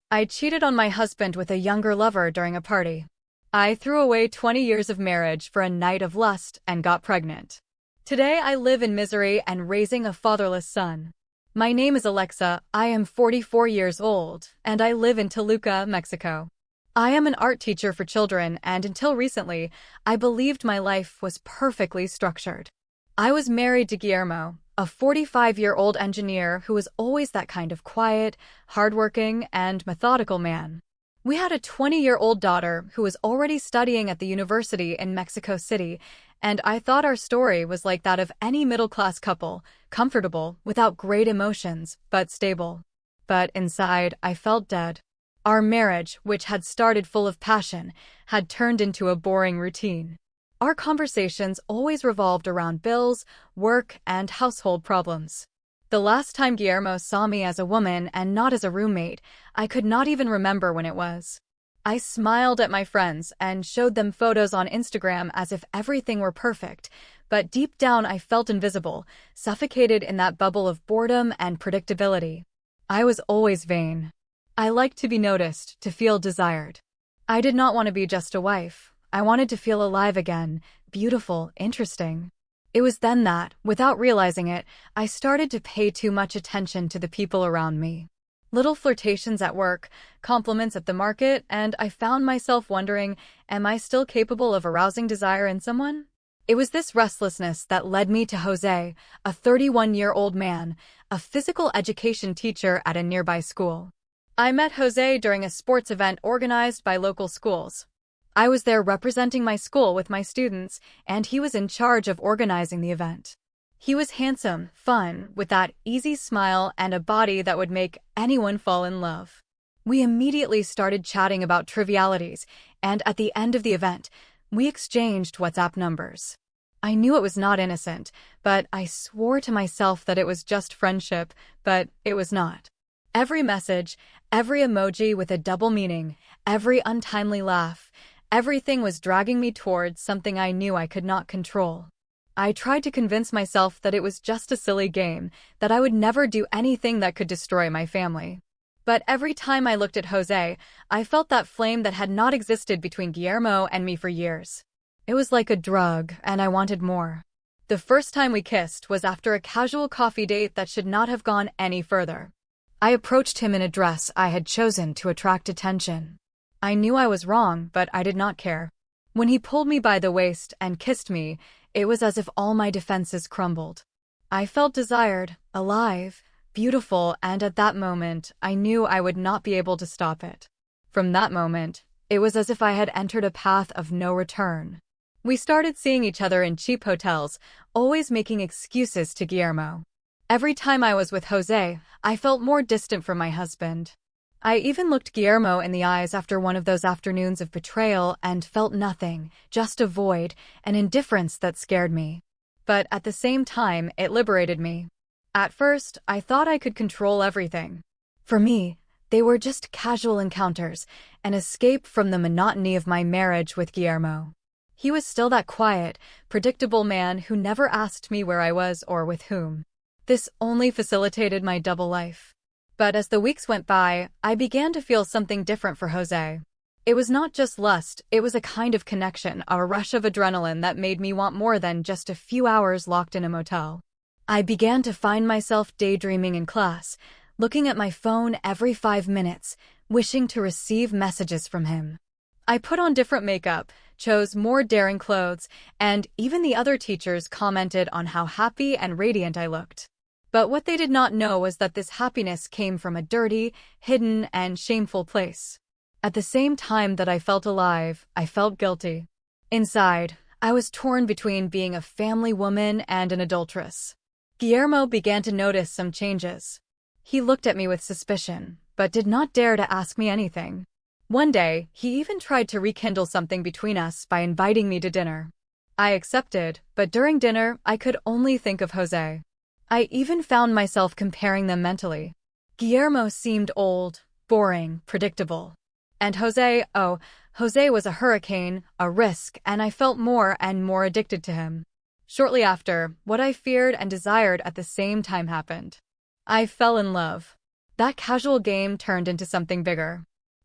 I cheated on my husband with a younger lover during a party. I threw away 20 years of marriage for a night of lust and got pregnant. Today I live in misery and raising a fatherless son. My name is Alexa, I am 44 years old, and I live in Toluca, Mexico. I am an art teacher for children, and until recently, I believed my life was perfectly structured. I was married to Guillermo, a 45-year-old engineer who was always that kind of quiet, hardworking, and methodical man. We had a 20-year-old daughter who was already studying at the university in Mexico City, and I thought our story was like that of any middle-class couple, comfortable, without great emotions, but stable. But inside, I felt dead. Our marriage, which had started full of passion, had turned into a boring routine. Our conversations always revolved around bills, work, and household problems. The last time Guillermo saw me as a woman and not as a roommate, I could not even remember when it was. I smiled at my friends and showed them photos on Instagram as if everything were perfect, but deep down I felt invisible, suffocated in that bubble of boredom and predictability. I was always vain. I liked to be noticed, to feel desired. I did not want to be just a wife. I wanted to feel alive again, beautiful, interesting. It was then that, without realizing it, I started to pay too much attention to the people around me. Little flirtations at work, compliments at the market, and I found myself wondering, am I still capable of arousing desire in someone? It was this restlessness that led me to Jose, a 31-year-old man, a physical education teacher at a nearby school. I met Jose during a sports event organized by local schools. I was there representing my school with my students, and he was in charge of organizing the event. He was handsome, fun, with that easy smile and a body that would make anyone fall in love. We immediately started chatting about trivialities, and at the end of the event, we exchanged WhatsApp numbers. I knew it was not innocent, but I swore to myself that it was just friendship, but it was not. Every message, every emoji with a double meaning, every untimely laugh, everything was dragging me towards something I knew I could not control. I tried to convince myself that it was just a silly game, that I would never do anything that could destroy my family. But every time I looked at Jose, I felt that flame that had not existed between Guillermo and me for years. It was like a drug, and I wanted more. The first time we kissed was after a casual coffee date that should not have gone any further. I approached him in a dress I had chosen to attract attention. I knew I was wrong, but I did not care. When he pulled me by the waist and kissed me, it was as if all my defenses crumbled. I felt desired, alive, beautiful, and at that moment, I knew I would not be able to stop it. From that moment, it was as if I had entered a path of no return. We started seeing each other in cheap hotels, always making excuses to Guillermo. Every time I was with Jose, I felt more distant from my husband. I even looked Guillermo in the eyes after one of those afternoons of betrayal and felt nothing, just a void, an indifference that scared me. But at the same time, it liberated me. At first, I thought I could control everything. For me, they were just casual encounters, an escape from the monotony of my marriage with Guillermo. He was still that quiet, predictable man who never asked me where I was or with whom. This only facilitated my double life. But as the weeks went by, I began to feel something different for Jose. It was not just lust, it was a kind of connection, a rush of adrenaline that made me want more than just a few hours locked in a motel. I began to find myself daydreaming in class, looking at my phone every 5 minutes, wishing to receive messages from him. I put on different makeup, chose more daring clothes, and even the other teachers commented on how happy and radiant I looked. But what they did not know was that this happiness came from a dirty, hidden, and shameful place. At the same time that I felt alive, I felt guilty. Inside, I was torn between being a family woman and an adulteress. Guillermo began to notice some changes. He looked at me with suspicion, but did not dare to ask me anything. One day, he even tried to rekindle something between us by inviting me to dinner. I accepted, but during dinner, I could only think of Jose. I even found myself comparing them mentally. Guillermo seemed old, boring, predictable. And Jose was a hurricane, a risk, and I felt more and more addicted to him. Shortly after, what I feared and desired at the same time happened. I fell in love. That casual game turned into something bigger.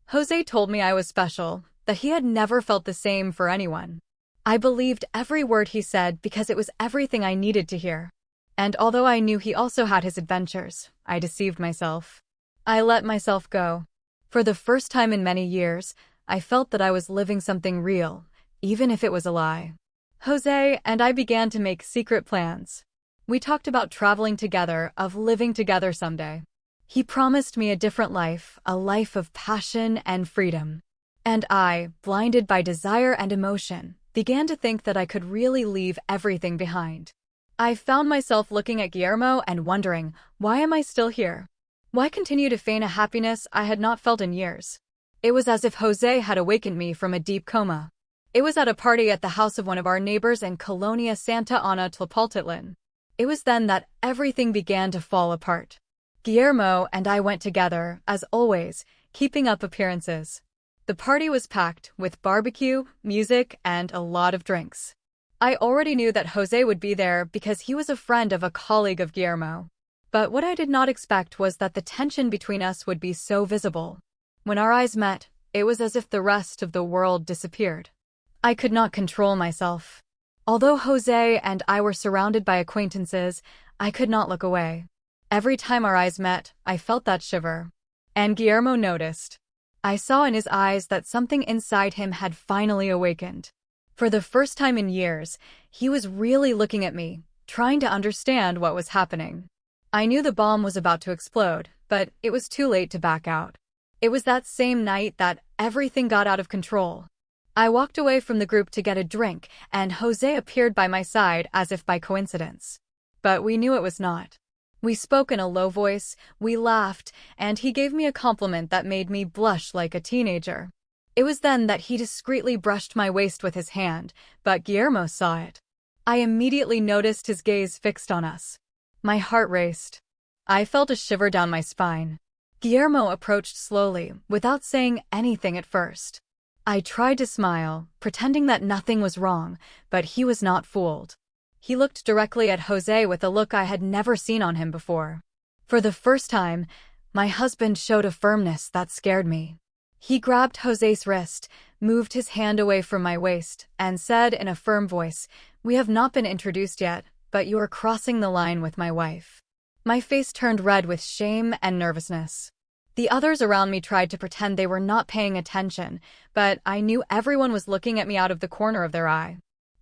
Jose told me I was special, that he had never felt the same for anyone. I believed every word he said because it was everything I needed to hear. And although I knew he also had his adventures, I deceived myself. I let myself go. For the first time in many years, I felt that I was living something real, even if it was a lie. Jose and I began to make secret plans. We talked about traveling together, of living together someday. He promised me a different life, a life of passion and freedom. And I, blinded by desire and emotion, began to think that I could really leave everything behind. I found myself looking at Guillermo and wondering, why am I still here? Why continue to feign a happiness I had not felt in years? It was as if Jose had awakened me from a deep coma. It was at a party at the house of one of our neighbors in Colonia Santa Ana Tlaupaltitlan. It was then that everything began to fall apart. Guillermo and I went together, as always, keeping up appearances. The party was packed, with barbecue, music, and a lot of drinks. I already knew that Jose would be there because he was a friend of a colleague of Guillermo. But what I did not expect was that the tension between us would be so visible. When our eyes met, it was as if the rest of the world disappeared. I could not control myself. Although Jose and I were surrounded by acquaintances, I could not look away. Every time our eyes met, I felt that shiver. And Guillermo noticed. I saw in his eyes that something inside him had finally awakened. For the first time in years, he was really looking at me, trying to understand what was happening. I knew the bomb was about to explode, but it was too late to back out. It was that same night that everything got out of control. I walked away from the group to get a drink, and Jose appeared by my side as if by coincidence. But we knew it was not. We spoke in a low voice, we laughed, and he gave me a compliment that made me blush like a teenager. It was then that he discreetly brushed my waist with his hand, but Guillermo saw it. I immediately noticed his gaze fixed on us. My heart raced. I felt a shiver down my spine. Guillermo approached slowly, without saying anything at first. I tried to smile, pretending that nothing was wrong, but he was not fooled. He looked directly at Jose with a look I had never seen on him before. For the first time, my husband showed a firmness that scared me. He grabbed Jose's wrist, moved his hand away from my waist, and said in a firm voice, "We have not been introduced yet, but you are crossing the line with my wife." My face turned red with shame and nervousness. The others around me tried to pretend they were not paying attention, but I knew everyone was looking at me out of the corner of their eye.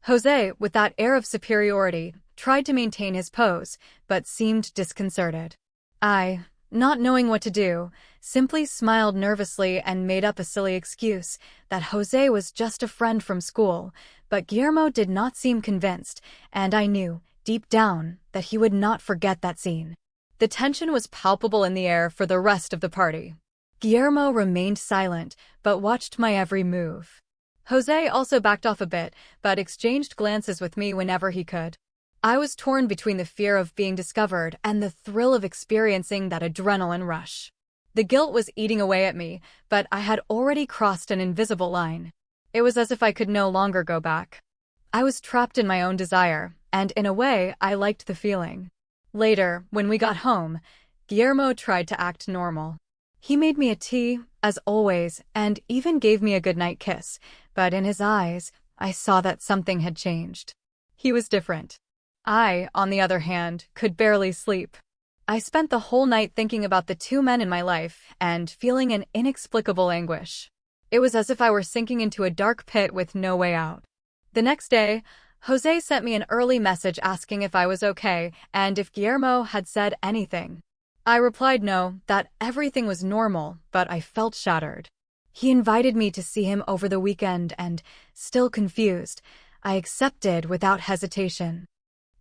Jose, with that air of superiority, tried to maintain his pose, but seemed disconcerted. I, not knowing what to do, simply smiled nervously and made up a silly excuse that Jose was just a friend from school, but Guillermo did not seem convinced, and I knew, deep down, that he would not forget that scene. The tension was palpable in the air for the rest of the party. Guillermo remained silent, but watched my every move. Jose also backed off a bit, but exchanged glances with me whenever he could. I was torn between the fear of being discovered and the thrill of experiencing that adrenaline rush. The guilt was eating away at me, but I had already crossed an invisible line. It was as if I could no longer go back. I was trapped in my own desire, and in a way, I liked the feeling. Later, when we got home, Guillermo tried to act normal. He made me a tea, as always, and even gave me a goodnight kiss, but in his eyes, I saw that something had changed. He was different. I, on the other hand, could barely sleep. I spent the whole night thinking about the two men in my life and feeling an inexplicable anguish. It was as if I were sinking into a dark pit with no way out. The next day, Jose sent me an early message asking if I was okay and if Guillermo had said anything. I replied no, that everything was normal, but I felt shattered. He invited me to see him over the weekend and, still confused, I accepted without hesitation.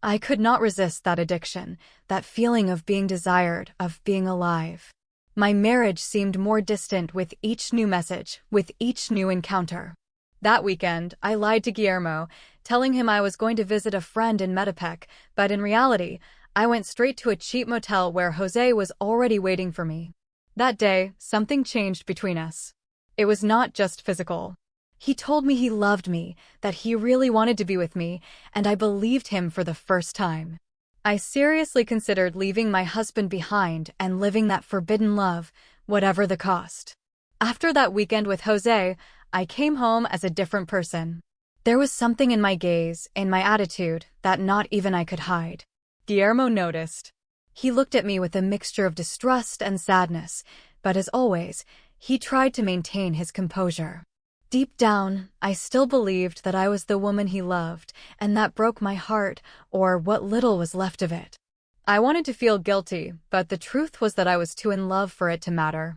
I could not resist that addiction, that feeling of being desired, of being alive. My marriage seemed more distant with each new message, with each new encounter. That weekend, I lied to Guillermo, telling him I was going to visit a friend in Metepec, but in reality, I went straight to a cheap motel where Jose was already waiting for me. That day, something changed between us. It was not just physical. He told me he loved me, that he really wanted to be with me, and I believed him for the first time. I seriously considered leaving my husband behind and living that forbidden love, whatever the cost. After that weekend with Jose, I came home as a different person. There was something in my gaze, in my attitude, that not even I could hide. Guillermo noticed. He looked at me with a mixture of distrust and sadness, but as always, he tried to maintain his composure. Deep down, I still believed that I was the woman he loved, and that broke my heart, or what little was left of it. I wanted to feel guilty, but the truth was that I was too in love for it to matter.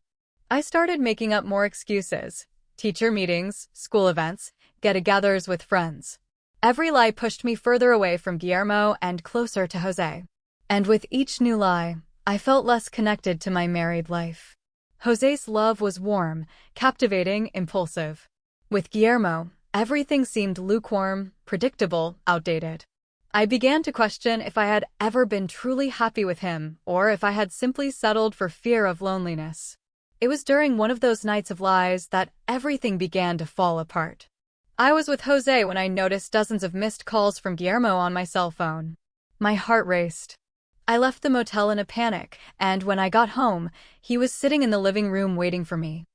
I started making up more excuses. Teacher meetings, school events, get-togethers with friends. Every lie pushed me further away from Guillermo and closer to Jose. And with each new lie, I felt less connected to my married life. Jose's love was warm, captivating, impulsive. With Guillermo, everything seemed lukewarm, predictable, outdated. I began to question if I had ever been truly happy with him, or if I had simply settled for fear of loneliness. It was during one of those nights of lies that everything began to fall apart. I was with Jose when I noticed dozens of missed calls from Guillermo on my cell phone. My heart raced. I left the motel in a panic, and when I got home, he was sitting in the living room waiting for me.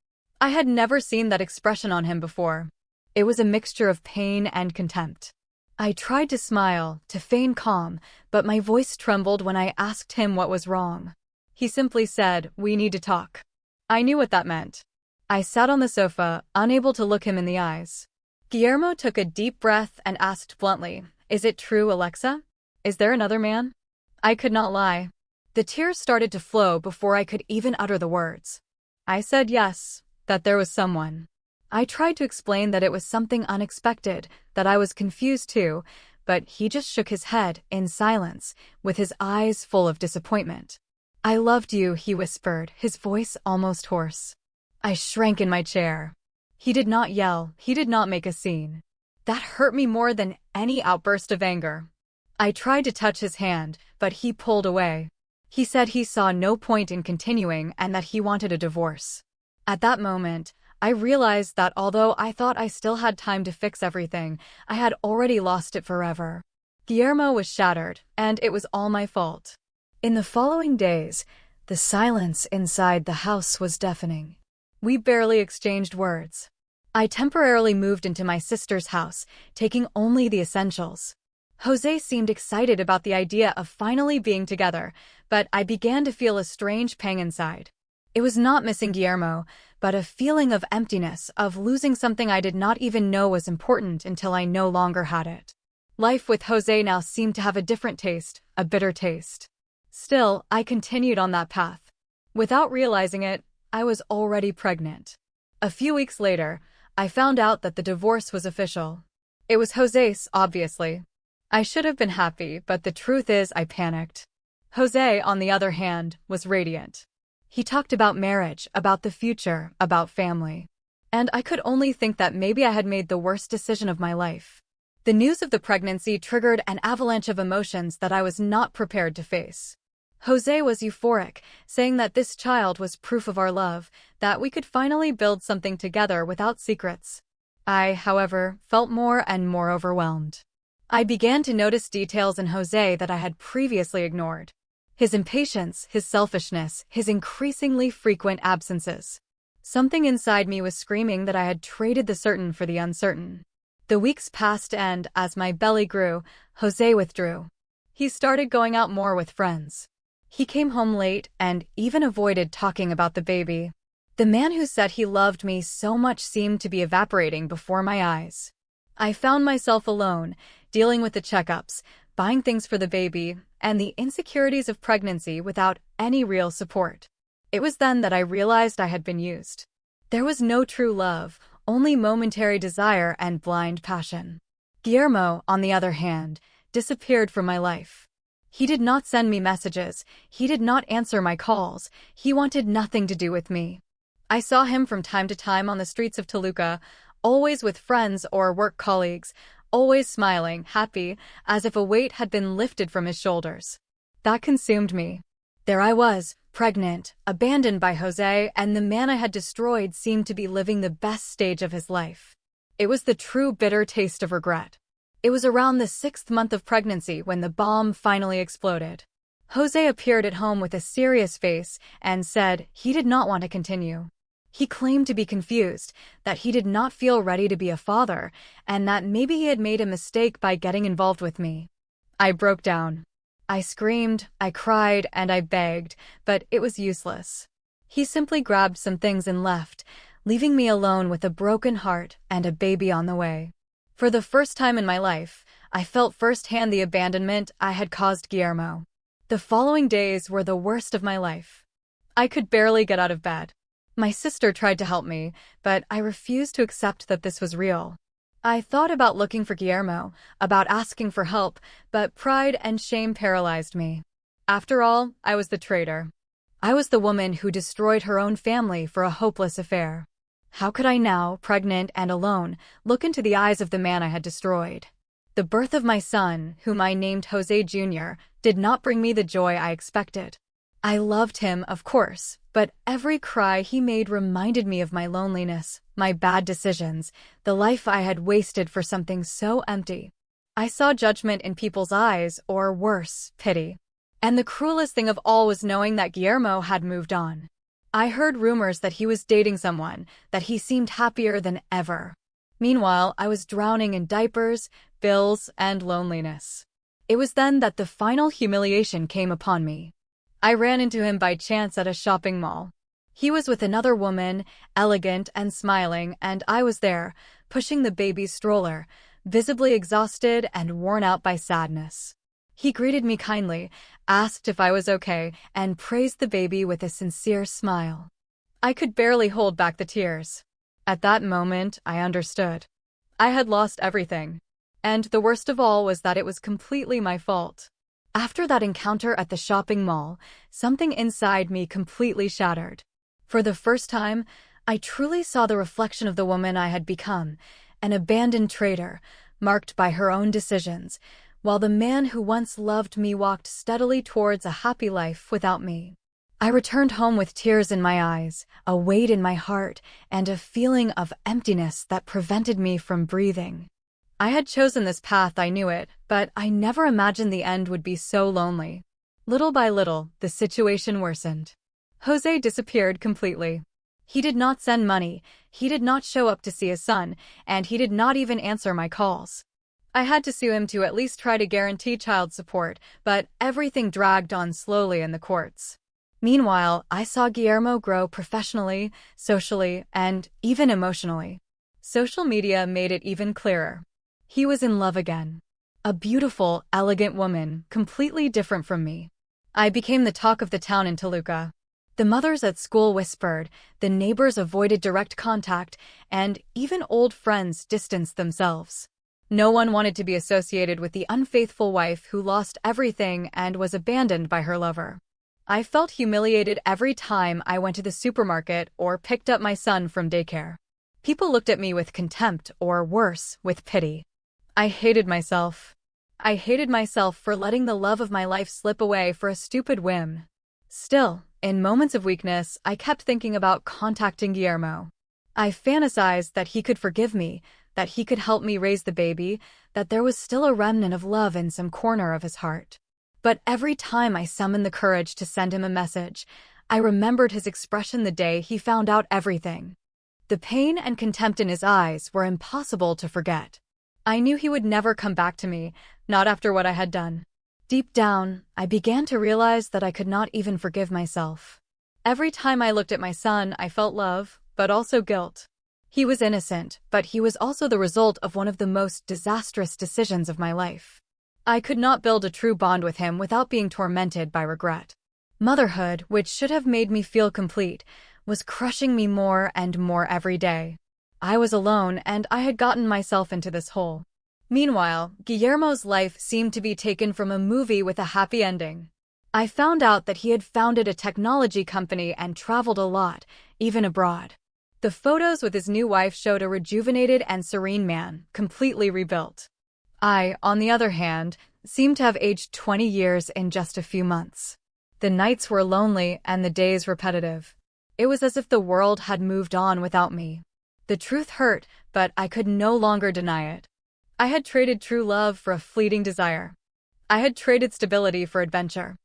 I had never seen that expression on him before. It was a mixture of pain and contempt. I tried to smile, to feign calm, but my voice trembled when I asked him what was wrong. He simply said, "We need to talk." I knew what that meant. I sat on the sofa, unable to look him in the eyes. Guillermo took a deep breath and asked bluntly, "Is it true, Alexa? Is there another man?" I could not lie. The tears started to flow before I could even utter the words. I said yes, that there was someone. I tried to explain that it was something unexpected, that I was confused too, but he just shook his head in silence, with his eyes full of disappointment. "I loved you," he whispered, his voice almost hoarse. I shrank in my chair. He did not yell, he did not make a scene. That hurt me more than any outburst of anger. I tried to touch his hand, but he pulled away. He said he saw no point in continuing and that he wanted a divorce. At that moment, I realized that although I thought I still had time to fix everything, I had already lost it forever. Guillermo was shattered, and it was all my fault. In the following days, the silence inside the house was deafening. We barely exchanged words. I temporarily moved into my sister's house, taking only the essentials. Jose seemed excited about the idea of finally being together, but I began to feel a strange pang inside. It was not missing Guillermo, but a feeling of emptiness, of losing something I did not even know was important until I no longer had it. Life with Jose now seemed to have a different taste, a bitter taste. Still, I continued on that path. Without realizing it, I was already pregnant. A few weeks later, I found out that the divorce was official. It was Jose's, obviously. I should have been happy, but the truth is I panicked. Jose, on the other hand, was radiant. He talked about marriage, about the future, about family. And I could only think that maybe I had made the worst decision of my life. The news of the pregnancy triggered an avalanche of emotions that I was not prepared to face. Jose was euphoric, saying that this child was proof of our love, that we could finally build something together without secrets. I, however, felt more and more overwhelmed. I began to notice details in Jose that I had previously ignored. His impatience, his selfishness, his increasingly frequent absences. Something inside me was screaming that I had traded the certain for the uncertain. The weeks passed and, as my belly grew, Jose withdrew. He started going out more with friends. He came home late and even avoided talking about the baby. The man who said he loved me so much seemed to be evaporating before my eyes. I found myself alone, dealing with the checkups, buying things for the baby, and the insecurities of pregnancy without any real support. It was then that I realized I had been used. There was no true love, only momentary desire and blind passion. Guillermo, on the other hand, disappeared from my life. He did not send me messages, he did not answer my calls, he wanted nothing to do with me. I saw him from time to time on the streets of Toluca, always with friends or work colleagues, always smiling, happy, as if a weight had been lifted from his shoulders. That consumed me. There I was, pregnant, abandoned by Jose, and the man I had destroyed seemed to be living the best stage of his life. It was the true bitter taste of regret. It was around the 6th month of pregnancy when the bomb finally exploded. Jose appeared at home with a serious face and said he did not want to continue. He claimed to be confused, that he did not feel ready to be a father, and that maybe he had made a mistake by getting involved with me. I broke down. I screamed, I cried, and I begged, but it was useless. He simply grabbed some things and left, leaving me alone with a broken heart and a baby on the way. For the first time in my life, I felt firsthand the abandonment I had caused Guillermo. The following days were the worst of my life. I could barely get out of bed. My sister tried to help me, but I refused to accept that this was real. I thought about looking for Guillermo, about asking for help, but pride and shame paralyzed me. After all, I was the traitor. I was the woman who destroyed her own family for a hopeless affair. How could I now, pregnant and alone, look into the eyes of the man I had destroyed? The birth of my son, whom I named Jose Jr., did not bring me the joy I expected. I loved him, of course, but every cry he made reminded me of my loneliness, my bad decisions, the life I had wasted for something so empty. I saw judgment in people's eyes, or worse, pity. And the cruelest thing of all was knowing that Guillermo had moved on. I heard rumors that he was dating someone, that he seemed happier than ever. Meanwhile, I was drowning in diapers, bills, and loneliness. It was then that the final humiliation came upon me. I ran into him by chance at a shopping mall. He was with another woman, elegant and smiling, and I was there, pushing the baby's stroller, visibly exhausted and worn out by sadness. He greeted me kindly, asked if I was okay, and praised the baby with a sincere smile. I could barely hold back the tears. At that moment, I understood. I had lost everything. And the worst of all was that it was completely my fault. After that encounter at the shopping mall, something inside me completely shattered. For the first time, I truly saw the reflection of the woman I had become, an abandoned traitor, marked by her own decisions, while the man who once loved me walked steadily towards a happy life without me. I returned home with tears in my eyes, a weight in my heart, and a feeling of emptiness that prevented me from breathing. I had chosen this path, I knew it, but I never imagined the end would be so lonely. Little by little, the situation worsened. Jose disappeared completely. He did not send money, he did not show up to see his son, and he did not even answer my calls. I had to sue him to at least try to guarantee child support, but everything dragged on slowly in the courts. Meanwhile, I saw Guillermo grow professionally, socially, and even emotionally. Social media made it even clearer. He was in love again. A beautiful, elegant woman, completely different from me. I became the talk of the town in Toluca. The mothers at school whispered, the neighbors avoided direct contact, and even old friends distanced themselves. No one wanted to be associated with the unfaithful wife who lost everything and was abandoned by her lover. I felt humiliated every time I went to the supermarket or picked up my son from daycare. People looked at me with contempt, or worse, with pity. I hated myself. I hated myself for letting the love of my life slip away for a stupid whim. Still, in moments of weakness, I kept thinking about contacting Guillermo. I fantasized that he could forgive me, that he could help me raise the baby, that there was still a remnant of love in some corner of his heart. But every time I summoned the courage to send him a message, I remembered his expression the day he found out everything. The pain and contempt in his eyes were impossible to forget. I knew he would never come back to me, not after what I had done. Deep down, I began to realize that I could not even forgive myself. Every time I looked at my son, I felt love, but also guilt. He was innocent, but he was also the result of one of the most disastrous decisions of my life. I could not build a true bond with him without being tormented by regret. Motherhood, which should have made me feel complete, was crushing me more and more every day. I was alone, and I had gotten myself into this hole. Meanwhile, Guillermo's life seemed to be taken from a movie with a happy ending. I found out that he had founded a technology company and traveled a lot, even abroad. The photos with his new wife showed a rejuvenated and serene man, completely rebuilt. I, on the other hand, seemed to have aged 20 years in just a few months. The nights were lonely and the days repetitive. It was as if the world had moved on without me. The truth hurt, but I could no longer deny it. I had traded true love for a fleeting desire. I had traded stability for adventure.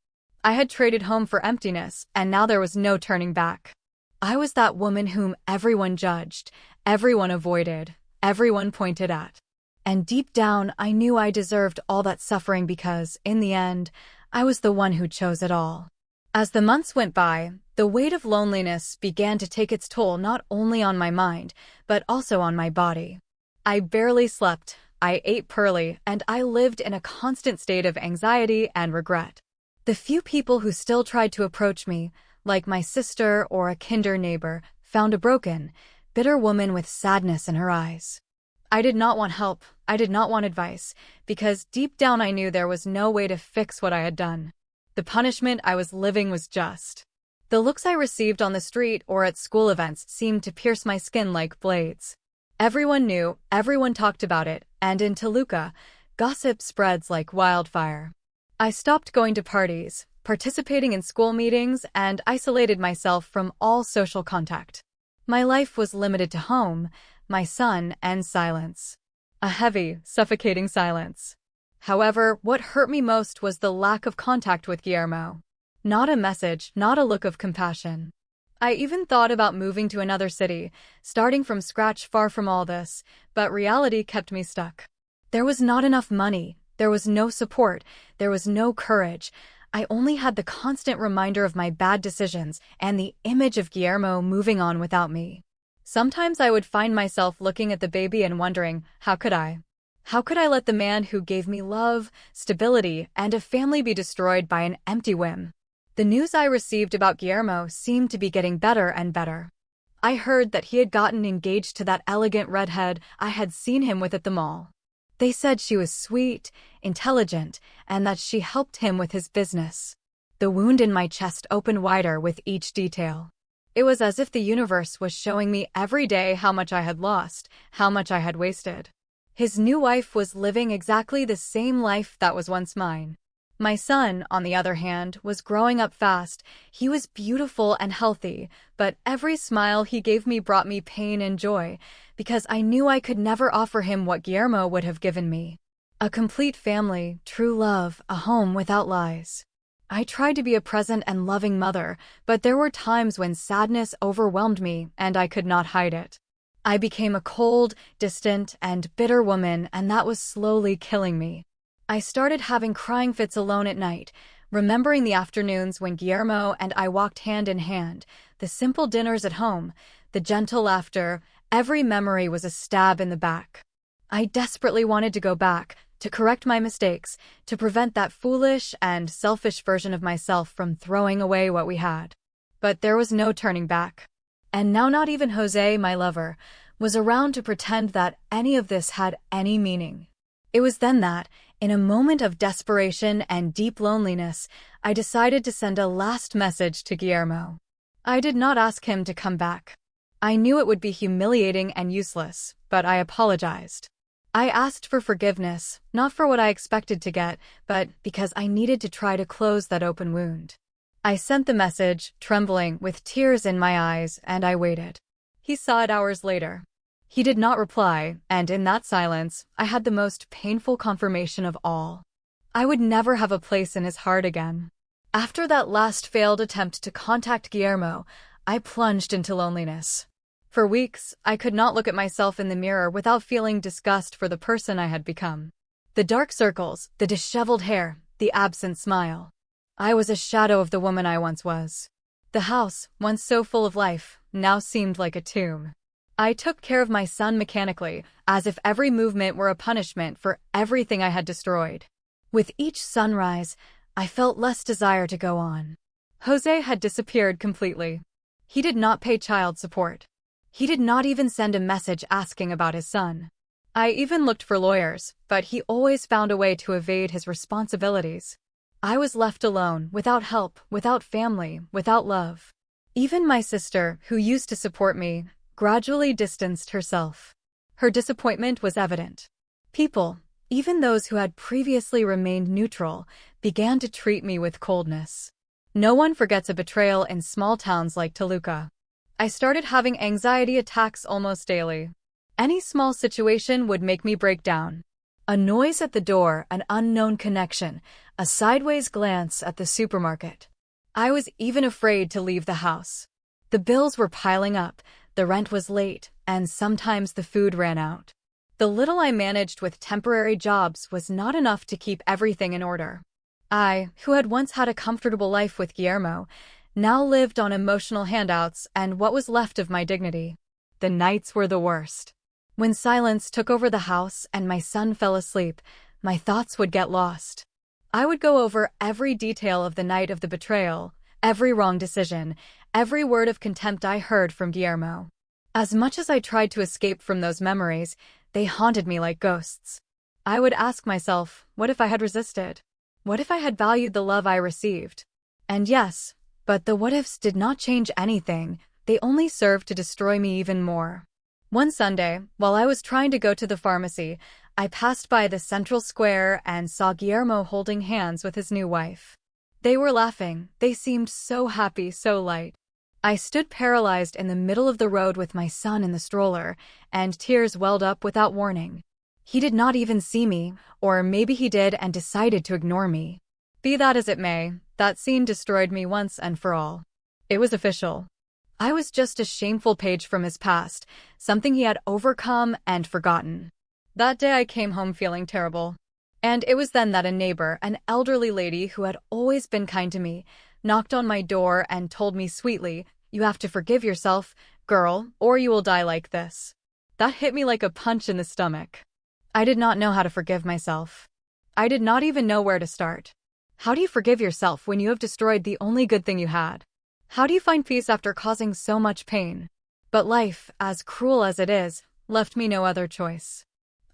I had traded home for emptiness, and now there was no turning back. I was that woman whom everyone judged, everyone avoided, everyone pointed at. And deep down, I knew I deserved all that suffering because, in the end, I was the one who chose it all. As the months went by, the weight of loneliness began to take its toll not only on my mind, but also on my body. I barely slept, I ate poorly, and I lived in a constant state of anxiety and regret. The few people who still tried to approach me, like my sister or a kinder neighbor, found a broken, bitter woman with sadness in her eyes. I did not want help, I did not want advice, because deep down I knew there was no way to fix what I had done. The punishment I was living was just. The looks I received on the street or at school events seemed to pierce my skin like blades. Everyone knew, everyone talked about it, and in Toluca, gossip spreads like wildfire. I stopped going to parties, participating in school meetings, and isolated myself from all social contact. My life was limited to home, my son, and silence. A heavy, suffocating silence. However, what hurt me most was the lack of contact with Guillermo. Not a message, not a look of compassion. I even thought about moving to another city, starting from scratch far from all this, but reality kept me stuck. There was not enough money, there was no support, there was no courage. I only had the constant reminder of my bad decisions and the image of Guillermo moving on without me. Sometimes I would find myself looking at the baby and wondering, how could I? How could I let the man who gave me love, stability, and a family be destroyed by an empty whim? The news I received about Guillermo seemed to be getting better and better. I heard that he had gotten engaged to that elegant redhead I had seen him with at the mall. They said she was sweet, intelligent, and that she helped him with his business. The wound in my chest opened wider with each detail. It was as if the universe was showing me every day how much I had lost, how much I had wasted. His new wife was living exactly the same life that was once mine. My son, on the other hand, was growing up fast. He was beautiful and healthy, but every smile he gave me brought me pain and joy, because I knew I could never offer him what Guillermo would have given me. A complete family, true love, a home without lies. I tried to be a present and loving mother, but there were times when sadness overwhelmed me and I could not hide it. I became a cold, distant, and bitter woman, and that was slowly killing me. I started having crying fits alone at night, remembering the afternoons when Guillermo and I walked hand in hand, the simple dinners at home, the gentle laughter. Every memory was a stab in the back. I desperately wanted to go back, to correct my mistakes, to prevent that foolish and selfish version of myself from throwing away what we had. But there was no turning back. And now not even Jose, my lover, was around to pretend that any of this had any meaning. It was then that, in a moment of desperation and deep loneliness, I decided to send a last message to Guillermo. I did not ask him to come back. I knew it would be humiliating and useless, but I apologized. I asked for forgiveness, not for what I expected to get, but because I needed to try to close that open wound. I sent the message, trembling, with tears in my eyes, and I waited. He saw it hours later. He did not reply, and in that silence, I had the most painful confirmation of all. I would never have a place in his heart again. After that last failed attempt to contact Guillermo, I plunged into loneliness. For weeks, I could not look at myself in the mirror without feeling disgust for the person I had become. The dark circles, the disheveled hair, the absent smile. I was a shadow of the woman I once was. The house, once so full of life, now seemed like a tomb. I took care of my son mechanically, as if every movement were a punishment for everything I had destroyed. With each sunrise, I felt less desire to go on. Jose had disappeared completely. He did not pay child support. He did not even send a message asking about his son. I even looked for lawyers, but he always found a way to evade his responsibilities. I was left alone, without help, without family, without love. Even my sister, who used to support me, gradually distanced herself. Her disappointment was evident. People, even those who had previously remained neutral, began to treat me with coldness. No one forgets a betrayal in small towns like Toluca. I started having anxiety attacks almost daily. Any small situation would make me break down. A noise at the door, an unknown connection, a sideways glance at the supermarket. I was even afraid to leave the house. The bills were piling up, the rent was late, and sometimes the food ran out. The little I managed with temporary jobs was not enough to keep everything in order. I, who had once had a comfortable life with Guillermo, now lived on emotional handouts and what was left of my dignity. The nights were the worst. When silence took over the house and my son fell asleep, my thoughts would get lost. I would go over every detail of the night of the betrayal, every wrong decision, every word of contempt I heard from Guillermo. As much as I tried to escape from those memories, they haunted me like ghosts. I would ask myself, what if I had resisted? What if I had valued the love I received? And yes, but the what-ifs did not change anything, they only served to destroy me even more. One Sunday, while I was trying to go to the pharmacy, I passed by the central square and saw Guillermo holding hands with his new wife. They were laughing, they seemed so happy, so light. I stood paralyzed in the middle of the road with my son in the stroller, and tears welled up without warning. He did not even see me, or maybe he did and decided to ignore me. Be that as it may, that scene destroyed me once and for all. It was official. I was just a shameful page from his past, something he had overcome and forgotten. That day I came home feeling terrible. And it was then that a neighbor, an elderly lady who had always been kind to me, knocked on my door and told me sweetly, "You have to forgive yourself, girl, or you will die like this." That hit me like a punch in the stomach. I did not know how to forgive myself. I did not even know where to start. How do you forgive yourself when you have destroyed the only good thing you had? How do you find peace after causing so much pain? But life, as cruel as it is, left me no other choice.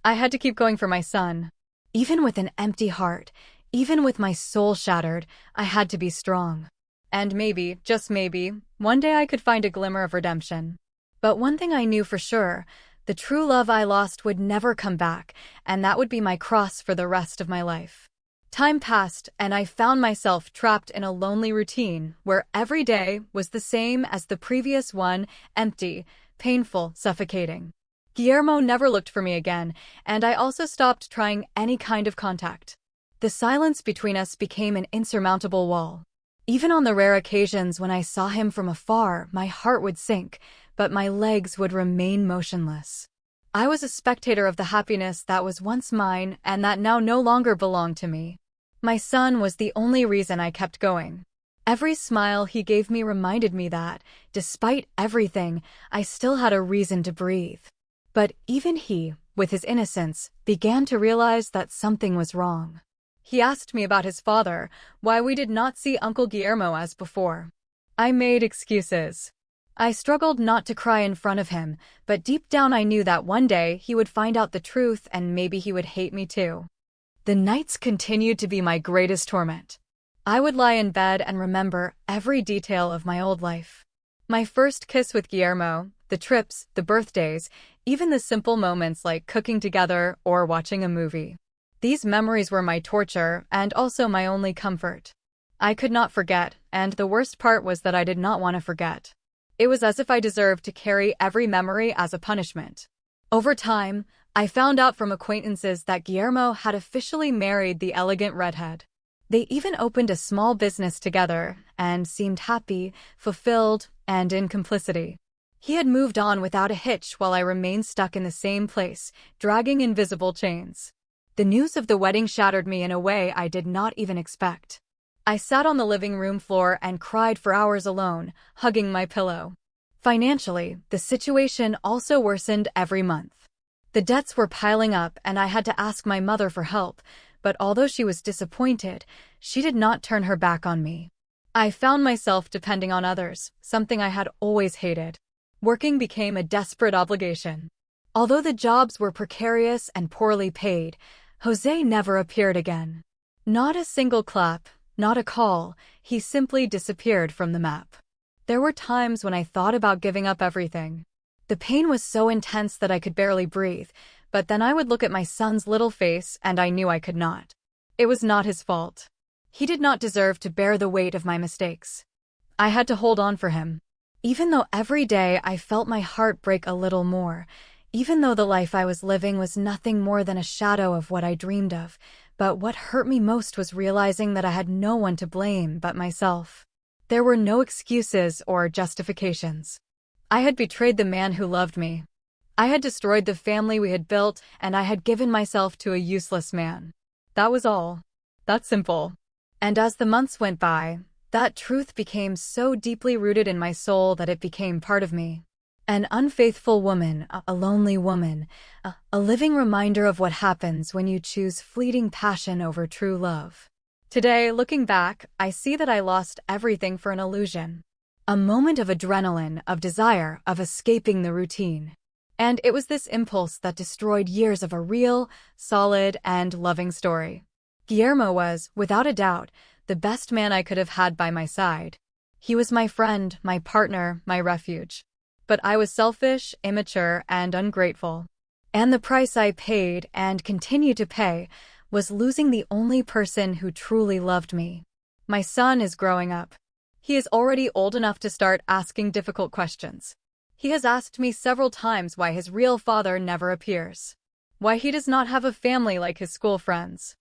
I had to keep going for my son. Even with an empty heart, even with my soul shattered, I had to be strong. And maybe, just maybe, one day I could find a glimmer of redemption. But one thing I knew for sure, the true love I lost would never come back, and that would be my cross for the rest of my life. Time passed, and I found myself trapped in a lonely routine where every day was the same as the previous one, empty, painful, suffocating. Guillermo never looked for me again, and I also stopped trying any kind of contact. The silence between us became an insurmountable wall. Even on the rare occasions when I saw him from afar, my heart would sink, but my legs would remain motionless. I was a spectator of the happiness that was once mine and that now no longer belonged to me. My son was the only reason I kept going. Every smile he gave me reminded me that, despite everything, I still had a reason to breathe. But even he, with his innocence, began to realize that something was wrong. He asked me about his father, why we did not see Uncle Guillermo as before. I made excuses. I struggled not to cry in front of him, but deep down I knew that one day he would find out the truth and maybe he would hate me too. The nights continued to be my greatest torment. I would lie in bed and remember every detail of my old life. My first kiss with Guillermo, the trips, the birthdays, even the simple moments like cooking together or watching a movie. These memories were my torture and also my only comfort. I could not forget, and the worst part was that I did not want to forget. It was as if I deserved to carry every memory as a punishment. Over time, I found out from acquaintances that Guillermo had officially married the elegant redhead. They even opened a small business together and seemed happy, fulfilled, and in complicity. He had moved on without a hitch while I remained stuck in the same place, dragging invisible chains. The news of the wedding shattered me in a way I did not even expect. I sat on the living room floor and cried for hours alone, hugging my pillow. Financially, the situation also worsened every month. The debts were piling up and I had to ask my mother for help, but although she was disappointed, she did not turn her back on me. I found myself depending on others, something I had always hated. Working became a desperate obligation. Although the jobs were precarious and poorly paid, Jose never appeared again. Not a single clap, not a call, he simply disappeared from the map. There were times when I thought about giving up everything. The pain was so intense that I could barely breathe, but then I would look at my son's little face and I knew I could not. It was not his fault. He did not deserve to bear the weight of my mistakes. I had to hold on for him. Even though every day I felt my heart break a little more, Even though the life I was living was nothing more than a shadow of what I dreamed of, but what hurt me most was realizing that I had no one to blame but myself. There were no excuses or justifications. I had betrayed the man who loved me. I had destroyed the family we had built, and I had given myself to a useless man. That was all. That simple. And as the months went by, that truth became so deeply rooted in my soul that it became part of me. An unfaithful woman, a lonely woman, a living reminder of what happens when you choose fleeting passion over true love. Today, looking back, I see that I lost everything for an illusion. A moment of adrenaline, of desire, of escaping the routine. And it was this impulse that destroyed years of a real, solid, and loving story. Guillermo was, without a doubt, the best man I could have had by my side. He was my friend, my partner, my refuge. But I was selfish, immature, and ungrateful. And the price I paid, and continue to pay, was losing the only person who truly loved me. My son is growing up. He is already old enough to start asking difficult questions. He has asked me several times why his real father never appears. Why he does not have a family like his school friends.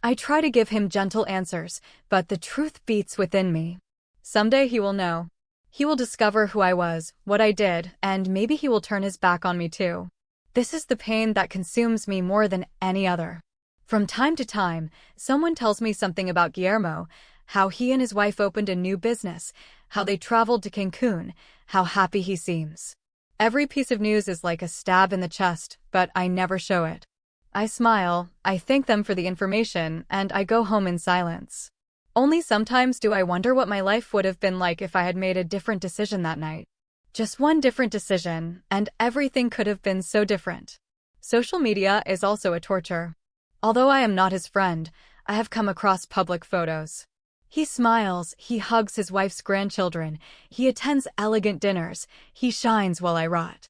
I try to give him gentle answers, but the truth beats within me. Someday he will know. He will discover who I was, what I did, and maybe he will turn his back on me too. This is the pain that consumes me more than any other. From time to time, someone tells me something about Guillermo, how he and his wife opened a new business, how they traveled to Cancun, how happy he seems. Every piece of news is like a stab in the chest, but I never show it. I smile, I thank them for the information, and I go home in silence. Only sometimes do I wonder what my life would have been like if I had made a different decision that night. Just one different decision, and everything could have been so different. Social media is also a torture. Although I am not his friend, I have come across public photos. He smiles, he hugs his wife's grandchildren, he attends elegant dinners, he shines while I rot.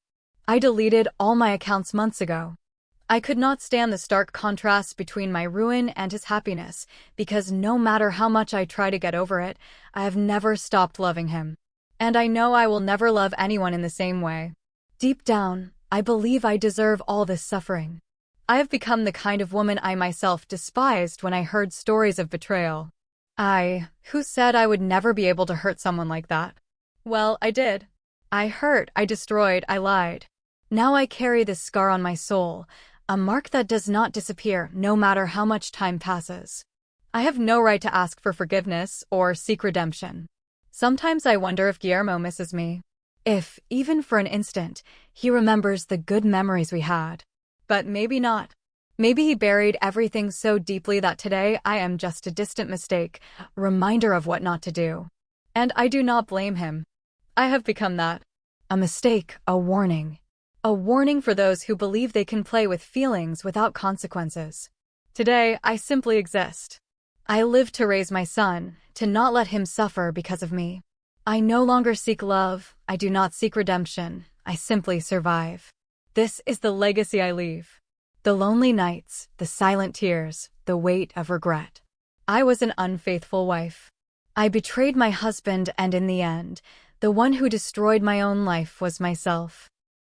I deleted all my accounts months ago. I could not stand the stark contrast between my ruin and his happiness, because no matter how much I try to get over it, I have never stopped loving him. And I know I will never love anyone in the same way. Deep down, I believe I deserve all this suffering. I have become the kind of woman I myself despised when I heard stories of betrayal. Who said I would never be able to hurt someone like that? Well, I did. I hurt, I destroyed, I lied. Now I carry this scar on my soul, a mark that does not disappear no matter how much time passes. I have no right to ask for forgiveness or seek redemption. Sometimes I wonder if Guillermo misses me. If, even for an instant, he remembers the good memories we had. But maybe not. Maybe he buried everything so deeply that today I am just a distant mistake, a reminder of what not to do. And I do not blame him. I have become that. A mistake, a warning. A warning for those who believe they can play with feelings without consequences. Today, I simply exist. I live to raise my son, to not let him suffer because of me. I no longer seek love, I do not seek redemption, I simply survive. This is the legacy I leave. The lonely nights, the silent tears, the weight of regret. I was an unfaithful wife. I betrayed my husband, and in the end, the one who destroyed my own life was myself.